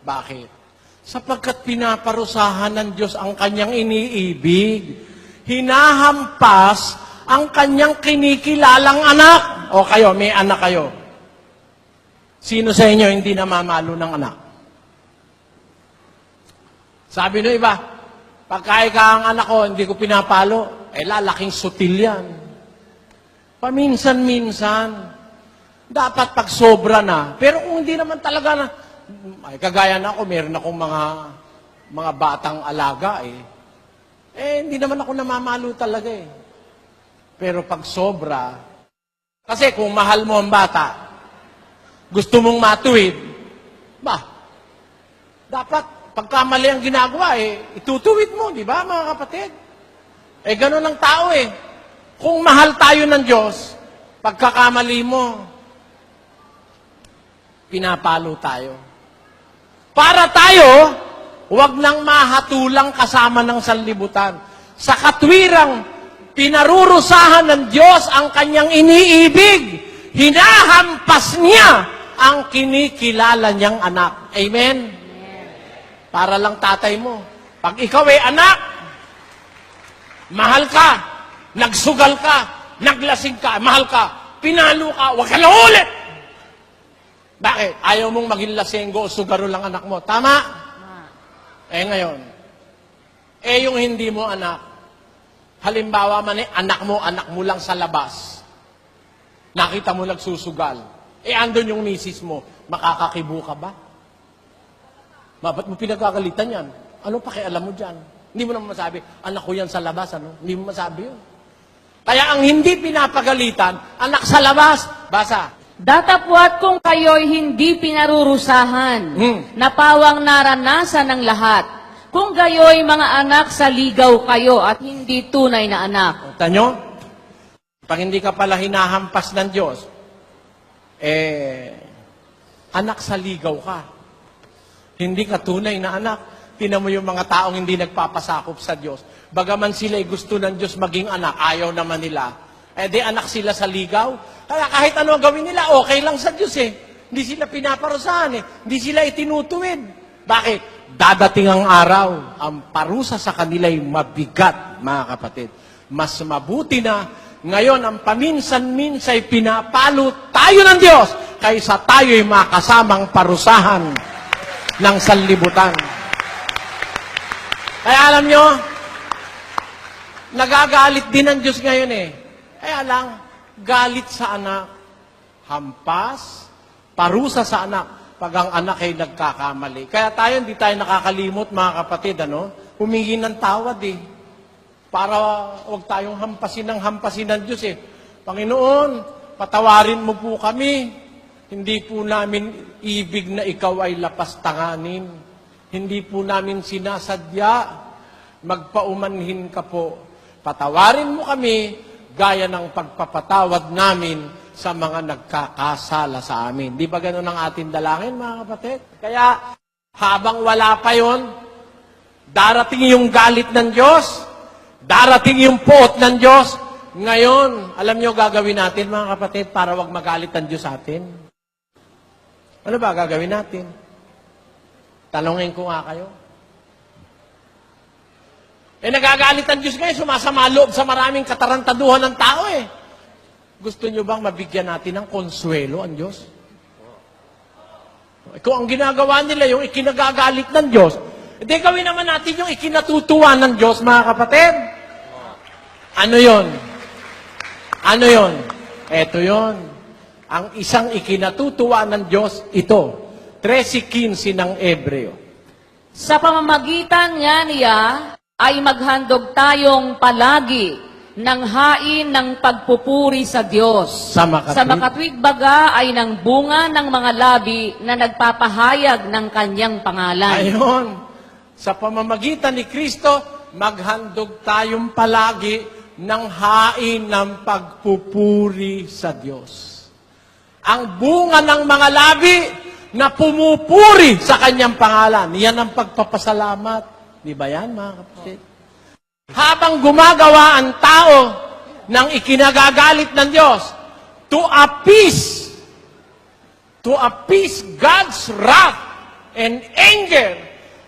Bakit? Sapagkat pinaparusahan ng Diyos ang kanyang iniibig. Hinahampas ang kanyang kinikilalang anak. O kayo, may anak kayo. Sino sa inyo hindi namamalo ng anak? Sabi no iba, pagka ikaw ang anak ko, hindi ko pinapalo, lalaking sutil yan. Paminsan-minsan, dapat pag sobra na. Pero kung hindi naman talaga na, ay, kagaya na ako, meron akong mga batang alaga hindi naman ako namamalo talaga eh. Pero pag sobra, kasi kung mahal mo ang bata, gusto mong matuwid, dapat pagkamali ang ginagawa itutuwid mo, di ba mga kapatid? Ganun ang tao eh. Kung mahal tayo ng Diyos, pagkakamali mo, pinapalo tayo. Para tayo, huwag nang mahatulang kasama ng sanlibutan. Sa katwirang pinarurusahan ng Diyos ang kanyang iniibig, hinahampas niya ang kinikilala niyang anak. Amen? Para lang tatay mo. Pag ikaw ay anak, mahal ka, nagsugal ka, naglasing ka, mahal ka, pinalo ka, huwag ka na ulit! Bakit? Ayaw mong maging lasenggo o sugaro lang anak mo. Tama? Ngayon. Yung hindi mo anak. Halimbawa man anak mo lang sa labas. Nakita mo nagsusugal. Andun yung misis mo. Makakakibo ka ba? Ba't mo pinagkagalitan yan? Ano pakialam mo dyan? Hindi mo naman masabi, anak ko yan sa labas, ano? Hindi mo masabi yun. Kaya ang hindi pinapagalitan, anak sa labas, basa. Datapwat kung kayo'y hindi pinarurusahan, napawang naranasan ng lahat. Kung gayo'y mga anak sa ligaw kayo at hindi tunay na anak. Tanyo, pag hindi ka pala hinahampas ng Diyos, anak sa ligaw ka. Hindi ka tunay na anak. Tinan mo yung mga taong hindi nagpapasakop sa Diyos. Bagaman sila ay gusto ng Diyos maging anak, ayaw naman nila. Eh di anak sila sa ligaw. Kaya kahit ano ang gawin nila, okay lang sa Diyos eh. Hindi sila pinaparusahan eh. Hindi sila itinutuwid. Bakit? Dadating ang araw, ang parusa sa kanila'y mabigat, mga kapatid. Mas mabuti na ngayon ang paminsan-minsay pinapalo tayo ng Diyos kaysa tayo'y makasamang parusahan ng sanlibutan. Kaya alam nyo, nagagalit din ang Diyos ngayon eh. Kaya lang, galit sa anak, hampas, parusa sa anak, pag ang anak ay nagkakamali. Kaya tayo, hindi tayo nakakalimot, mga kapatid, humingi ng tawad eh. Para huwag tayong hampasin ng Diyos eh. Panginoon, patawarin mo po kami. Hindi po namin ibig na ikaw ay lapastanganin. Hindi po namin sinasadya. Magpaumanhin ka po. Patawarin mo kami gaya ng pagpapatawad namin sa mga nagkakasala sa amin. Di ba ganun ang ating dalangin, mga kapatid? Kaya, habang wala pa yon, darating yung galit ng Diyos, darating yung puot ng Diyos. Ngayon, alam nyo gagawin natin, mga kapatid, para wag magalit ang Diyos sa atin? Ano ba gagawin natin? Tanungin ko nga kayo. Nagagalit ang Diyos ngayon, sumasama loob sa maraming katarantaduhan ng tao eh. Gusto nyo bang mabigyan natin ng konsuelo ang Diyos? Kung ang ginagawa nila yung ikinagagalit ng Diyos, hindi gawin naman natin yung ikinatutuwa ng Diyos, mga kapatid. Ano yon? Ano yon? Eto yon. Ang isang ikinatutuwa ng Diyos, ito. 13:15 ng Ebreo. Sa pamamagitan niya ay maghandog tayong palagi ng hain ng pagpupuri sa Diyos. Sa makatwid. Sa makatwid baga ay ng bunga ng mga labi na nagpapahayag ng kanyang pangalan. Ayon. Sa pamamagitan ni Kristo, maghandog tayong palagi ng hain ng pagpupuri sa Diyos. Ang bunga ng mga labi na pumupuri sa kanyang pangalan. Yan ang pagpapasalamat. Di ba yan, mga kapatid? Habang gumagawa ang tao ng ikinagagalit ng Diyos to appease God's wrath and anger,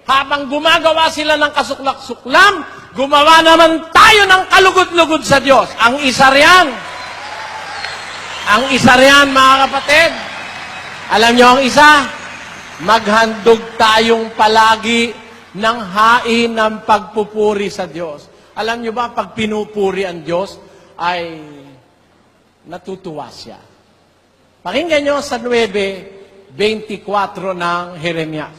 habang gumagawa sila ng kasuklak-suklam, gumawa naman tayo ng kalugod-lugod sa Diyos. Ang isa riyan, mga kapatid, alam niyo ang isa, maghandog tayong palagi ng hain ng pagpupuri sa Diyos. Alam niyo ba, pag pinupuri ang Diyos, ay natutuwa siya. Pakinggan niyo sa 9:24 ng Jeremias.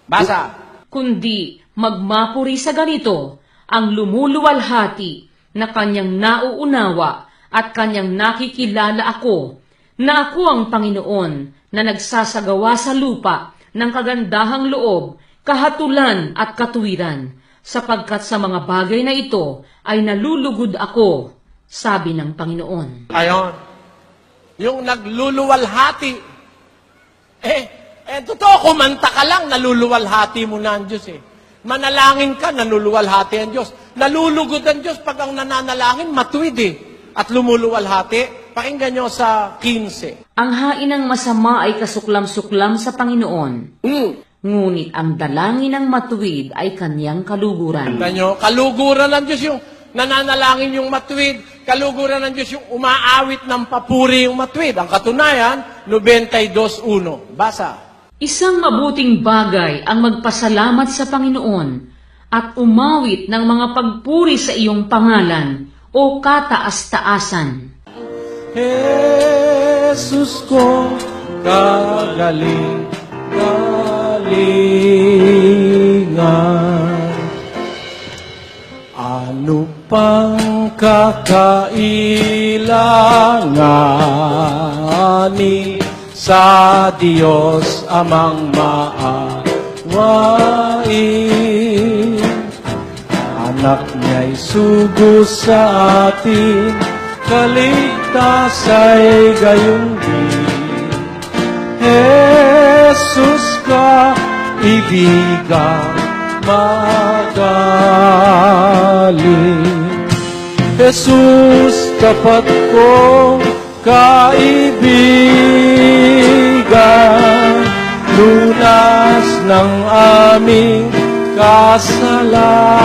Basa. Kundi magmapuri sa ganito ang lumuluwalhati na kanyang nauunawa at kanyang nakikilala ako, na ako ang Panginoon na nagsasagawa sa lupa ng kagandahang loob, kahatulan at katuwiran, sapagkat sa mga bagay na ito ay nalulugod ako, sabi ng Panginoon. Ayon. Yung nagluluwalhati. Totoo, kumanta ka lang, naluluwalhati mo na ang Diyos eh. Manalangin ka, naluluwalhati ang Diyos. Nalulugod ang Diyos pag ang nananalangin, matuwid eh. At lumuluwalhati. Pakinggan nyo sa 15. Ang hain ng masama ay kasuklam-suklam sa Panginoon. Ngunit ang dalangin ng matuwid ay kanyang kaluguran. Tignan nyo, kaluguran ng Diyos yung nananalangin yung matuwid. Kaluguran ng Diyos yung umaawit ng papuri yung matuwid. Ang katunayan, 92:1. Basa. Isang mabuting bagay ang magpasalamat sa Panginoon at umawit ng mga pagpuri sa iyong pangalan o kataas-taasan. Jesus ko, kagalingan. Ano pang kakailanganin sa Diyos amang maawain? Anak niya'y sugo sa atin, kaligtas ay gayong din. Jesus ka, ibigang magaling. Jesus, tapat kong kaibigan, lunas ng aming kasalanan.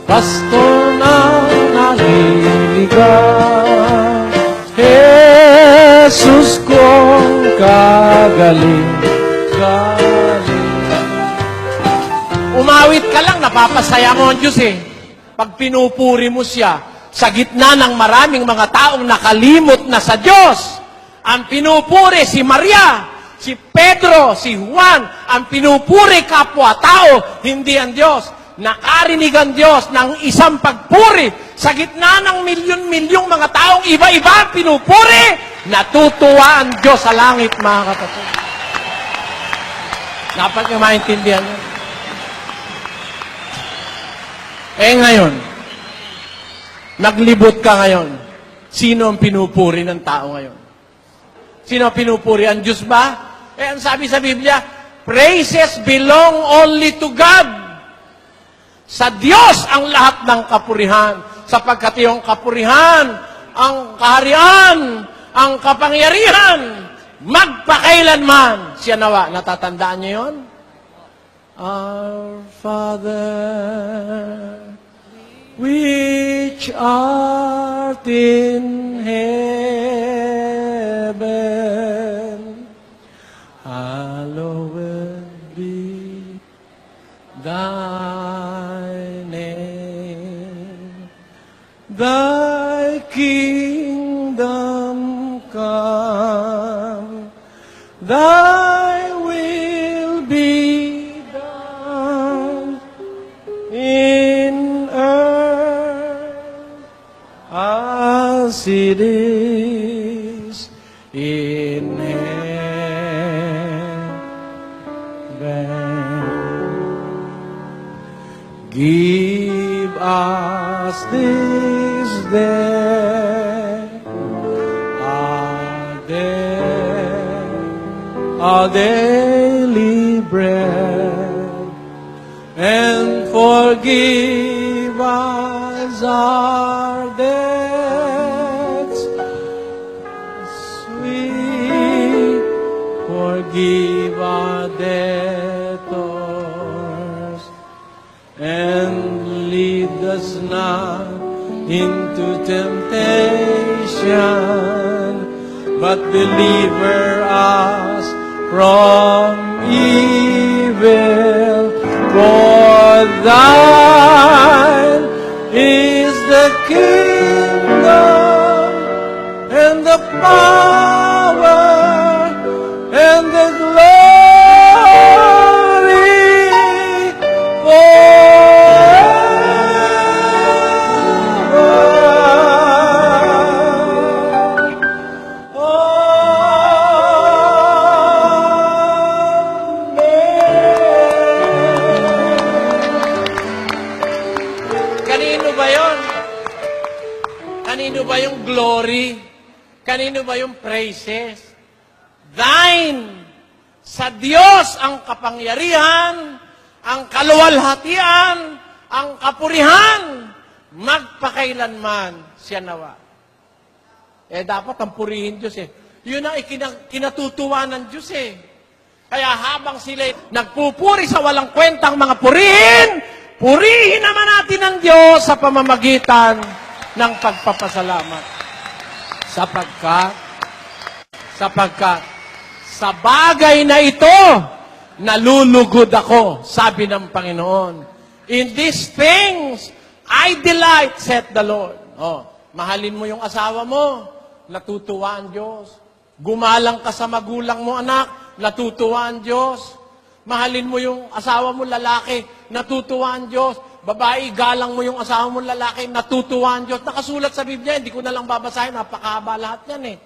Pastor na naliligaw, Jesus kong kagaling. Umawit ka lang, napapasaya mo ang Diyos eh. Pag pinupuri mo siya, sa gitna ng maraming mga taong nakalimot na sa Diyos, ang pinupuri si Maria, si Pedro, si Juan, ang pinupuri kapwa-tao, hindi ang Diyos. Nakarinig ang Diyos ng isang pagpuri sa gitna ng milyon-milyong mga taong iba-iba ang pinupuri, natutuwa ang Diyos sa langit, mga kapatid. Dapat nyo maintindihan yun. Ngayon, naglibot ka ngayon. Sino ang pinupuri ng tao ngayon? Sino ang pinupuri? Ang Diyos ba? Ang sabi sa Biblia, praises belong only to God. Sa Diyos ang lahat ng kapurihan, sapagkat iyong kapurihan, ang kaharian, ang kapangyarihan, magpakailanman. Siya nawa, natatandaan niyo yun? Our Father, which art in heaven, hallowed be thy name. Thy kingdom come, thy will be done in earth as it is in heaven. Give us this day our daily bread, and forgive us our debts, as we forgive our debtors, and lead us not into temptation, but deliver us from evil. For thine is the kingdom, and the power, and the glory Kanino ba yon? Kanino ba yung glory? Kanino ba yung praises? Thine! Sa Diyos ang kapangyarihan, ang kaluwalhatian, ang kapurihan, magpakailanman siya nawa. Dapat ang purihin Diyos eh. Yun ang kinatutuwa ng Diyos eh. Kaya habang sila nagpupuri sa walang kwentang mga purihin, purihin naman natin ang Diyos sa pamamagitan ng pagpapasalamat. Sapagkat, sa bagay na ito, nalulugod ako, sabi ng Panginoon. In these things, I delight, said the Lord. Mahalin mo yung asawa mo, natutuwa ang Diyos. Gumalang ka sa magulang mo, anak, natutuwa ang Diyos. Mahalin mo yung asawa mo, lalaki, natutuwa ang Diyos. Babae, galang mo yung asawa mo, lalaki, natutuwa ang Diyos. Nakasulat sa Biblia, hindi ko na lang babasahin, napakahaba lahat yan eh.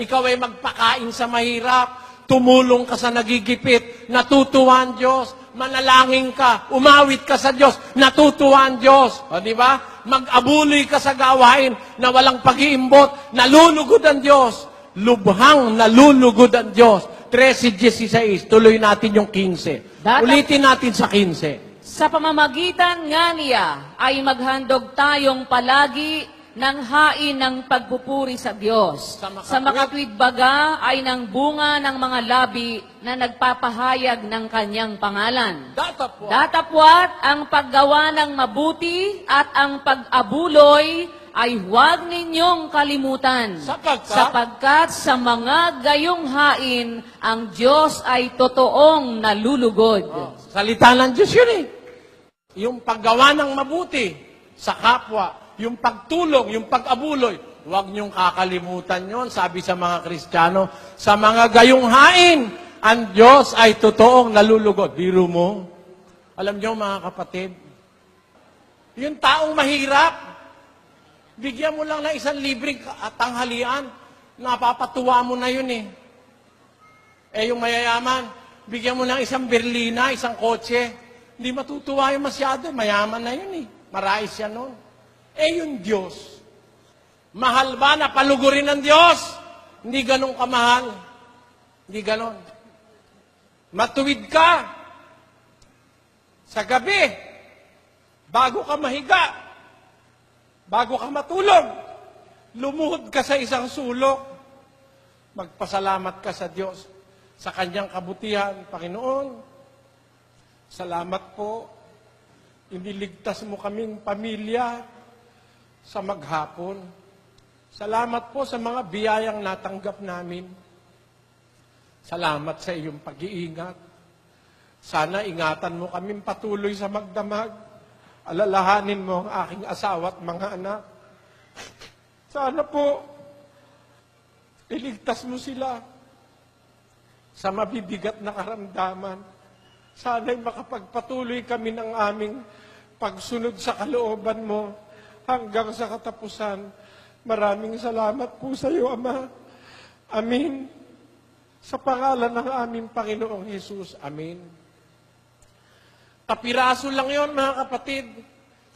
Ikaw ay magpakain sa mahirap, tumulong ka sa nagigipit, natutuwa ang Diyos. Manalangin ka, umawit ka sa Diyos, natutuwa ang Diyos. Di ba? mag-abuloy ka sa gawain na walang pag-iimbot, nalulugod ang Diyos. Lubhang nalulugod ang Diyos. 13:16, tuloy natin yung 15. Ulitin natin sa 15. Sa pamamagitan nga niya ay maghandog tayong palagi ng hain ng pagpupuri sa Diyos. Sa makatwid baga ay ng bunga ng mga labi na nagpapahayag ng kanyang pangalan. Datapwat. Datapwat ang paggawa ng mabuti at ang pag-abuloy ay huwag ninyong kalimutan. Sapagkat sa mga gayong hain, ang Diyos ay totoong nalulugod. Salita ng Diyos yun eh. Yung paggawa ng mabuti sa kapwa, yung pagtulong, yung pag-abuloy, huwag niyong kakalimutan yon. Sabi sa mga Kristiyano, sa mga gayong hain, ang Diyos ay totoong nalulugod. Biro mo, alam niyo mga kapatid, yung taong mahirap, bigyan mo lang ng isang libreng tanghalian, napapatuwa mo na yun eh. Eh yung mayayaman, bigyan mo ng isang berlina, isang kotse, hindi matutuwa yung masyado, mayaman na yun eh. Marais yan nun. Eh yung Diyos, mahal ba na palugurin ng Diyos? Hindi ganun kamahal. Hindi ganun. Matuwid ka sa gabi, bago ka mahiga, bago ka matulog, lumuhod ka sa isang sulok, magpasalamat ka sa Diyos, sa Kanyang kabutihan. Panginoon, salamat po, iniligtas mo kaming pamilya sa maghapon. Salamat po sa mga biyayang natanggap namin. Salamat sa iyong pag-iingat. Sana ingatan mo kaming patuloy sa magdamag. Alalahanin mo ang aking asawa at mga anak. Sana po, iligtas mo sila sa mabibigat na karamdaman. Sana'y makapagpatuloy kami ng aming pagsunod sa kalooban mo hanggang sa katapusan. Maraming salamat po sa iyo, Ama. Amin. Sa pangalan ng aming Panginoong Hesus. Amin. Kapiraso lang yon mga kapatid.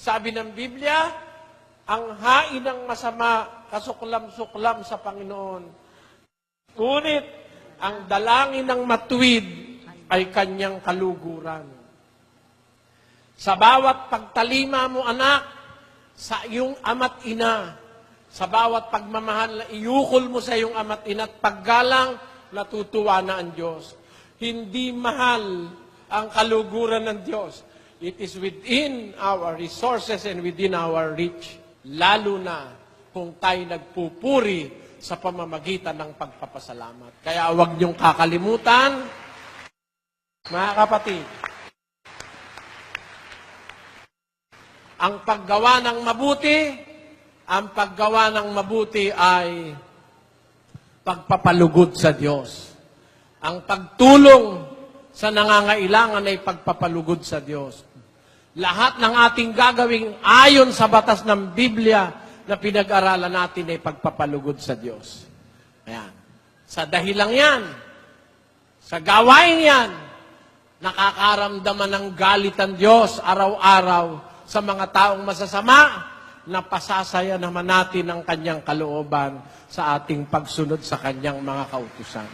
Sabi ng Biblia, ang hain ng masama, kasuklam-suklam sa Panginoon. Ngunit, ang dalangin ng matuwid ay kanyang kaluguran. Sa bawat pagtalima mo, anak, sa iyong ama't ina, sa bawat pagmamahal na iukol mo sa iyong ama't ina at paggalang, natutuwa na ang Diyos. Hindi mahal ang kaluguran ng Diyos. It is within our resources and within our reach, lalo na kung tayo nagpupuri sa pamamagitan ng pagpapasalamat. Kaya huwag niyong kakalimutan, mga kapatid, ang paggawa ng mabuti ay pagpapalugod sa Diyos. Ang pagtulong sa nangangailangan ay pagpapalugod sa Diyos. Lahat ng ating gagawing ayon sa batas ng Biblia na pinag-aralan natin ay pagpapalugod sa Diyos. Ayan. Sa dahilang yan, sa gawain yan, nakakaramdaman ng galit ang Diyos araw-araw sa mga taong masasama na pasasaya naman natin ang kanyang kalooban sa ating pagsunod sa kanyang mga kautusan.